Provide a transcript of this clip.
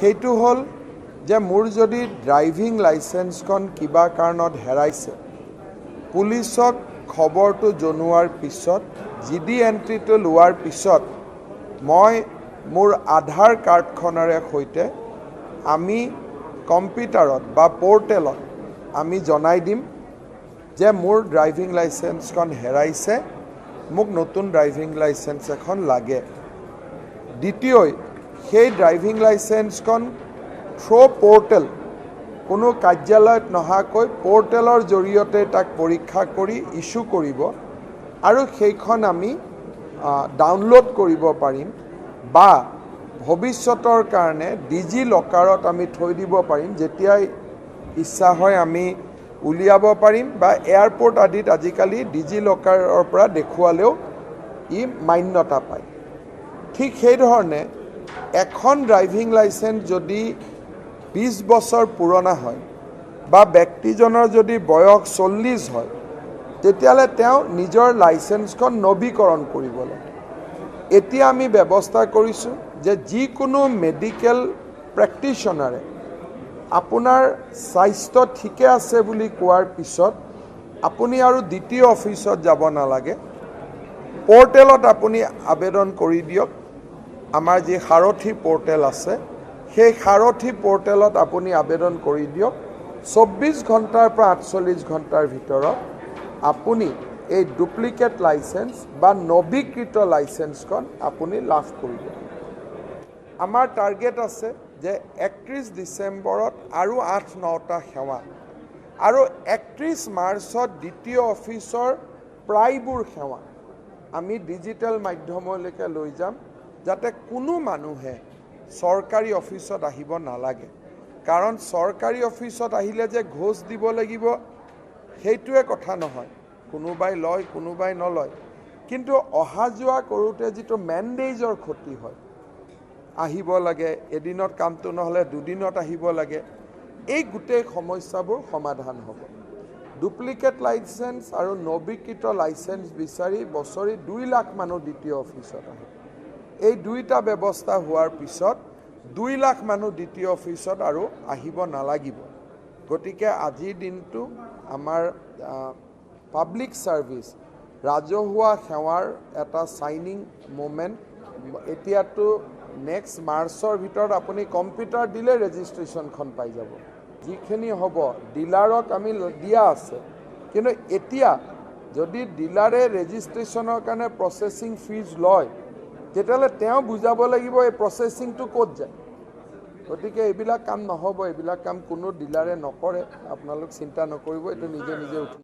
সেইটো হল যে মোৰ যদি ড্ৰাইভিং লাইসেন্সখন কিবা কাৰণত হেৰাইছে পুলিচক খবৰটো জনোৱাৰ পিছত জিডি এন্ট্ৰিটো লোৱাৰ পিছত মই মোৰ আধাৰ কাৰ্ডখনৰে সৈতে আমি কম্পিউটাৰত বা পোৰ্টেলত আমি জনাই দিম যে মোৰ ড্ৰাইভিং লাইসেন্সখন হেৰাইছে মোক নতুন ড্ৰাইভিং লাইসেন্স এখন লাগে। দ্বিতীয় সেই ড্ৰাইভিং লাইসেন্সখন থ্ৰু পোৰ্টেল কোনো কাৰ্যালয়ত নহাকৈ পোৰ্টেলৰ জৰিয়তে তাক পৰীক্ষা কৰি ইস্যু কৰিব আৰু সেইখন আমি ডাউনলোড কৰিব পাৰিম বা ভৱিষ্যতৰ কাৰণে ডিজি লকাৰত আমি থৈ দিব পাৰিম। যেতিয়াই ইচ্ছা হয় আমি উলিয়াব পাৰিম বা এয়াৰপোৰ্ট আদিত আজিকালি ডিজি লকাৰৰ পৰা দেখুৱালেও ই মান্যতা পায়। ঠিক সেইধৰণে এখন ড্ৰাইভিং লাইসেন্স যদি 20 বছৰ পুৰণা হয় বা ব্যক্তিজনৰ যদি বয়স 40 হয় তেতিয়ালে তেওঁ নিজৰ লাইসেন্সখন নৱীকৰণ কৰিব লাগে। এতিয়া আমি ব্যৱস্থা কৰিছোঁ যে যিকোনো মেডিকেল প্ৰেক্টিশনাৰে আপোনাৰ স্বাস্থ্য ঠিকে আছে বুলি কোৱাৰ পিছত আপুনি আৰু দ্বিতীয় অফিচত যাব নালাগে, পোৰ্টেলত আপুনি আবেদন কৰি দিয়ক। আমাৰ যি সাৰথি পোৰ্টেল আছে সেই সাৰথি পোৰ্টেলত আপুনি আবেদন কৰি দিয়ক। 24 ঘণ্টাৰ পৰা 48 ঘণ্টাৰ ভিতৰত আপুনি এই ডুপ্লিকেট লাইসেন্স বা নৱীকৃত লাইসেন্সখন আপুনি লাভ কৰিব। আমাৰ টাৰ্গেট আছে যে 31 ডিচেম্বৰত আৰু 8-9টা সেৱা আৰু 31 মাৰ্চত দ্বিতীয় অফিচৰ প্ৰায়বোৰ সেৱা আমি ডিজিটেল মাধ্যমলৈকে লৈ যাম যাতে কোনো মানুহে চৰকাৰী অফিচত আহিব নালাগে। কাৰণ চৰকাৰী অফিচত আহিলে যে ঘোষ দিব লাগিব সেইটোৱে কথা নহয়, কোনোবাই লয় কোনোবাই নলয়, কিন্তু অহা যোৱা কৰোঁতে যিটো মেণ্ডেজৰ ক্ষতি হয়, আহিব লাগে এদিনত কামটো নহ'লে দুদিনত আহিব লাগে, এই গোটেই সমস্যাবোৰ সমাধান হ'ব। ডুপ্লিকেট লাইসেন্স আৰু নৱীকৃত লাইসেন্স বিচাৰি বছৰি 2 লাখ মানুহ দ্বিতীয় অফিচত আহে। এই দুইটা ব্যৱস্থা হোৱাৰ পিছত 2 লাখ মানুহ দ্বিতীয় অফিচত আৰু আহিব নালাগিব। গতিকে আজিৰ দিনটো আমাৰ পাব্লিক সাৰ্ভিস ৰাজহুৱা সেৱাৰ এটা সাইনিং মোমেন্ট। এতিয়াতো নেক্সট মাৰ্চৰ ভিতৰত আপুনি কম্পিউটাৰ দিলে ৰেজিষ্ট্ৰেশ্যনখন পাই যাব। যিখিনি হ'ব ডিলাৰক আমি দিয়া আছে, কিন্তু এতিয়া যদি ডিলাৰে ৰেজিষ্ট্ৰেশ্যনৰ কাৰণে প্ৰচেছিং ফিজ লয় তেতিয়াহ'লে তেওঁ বুজাব লাগিব এই প্ৰচেছিংটো ক'ত যায়। গতিকে এইবিলাক কাম নহ'ব, এইবিলাক কাম কোনো ডিলাৰে নকৰে, আপোনালোক চিন্তা নকৰিব, এইটো নিজে নিজে উঠি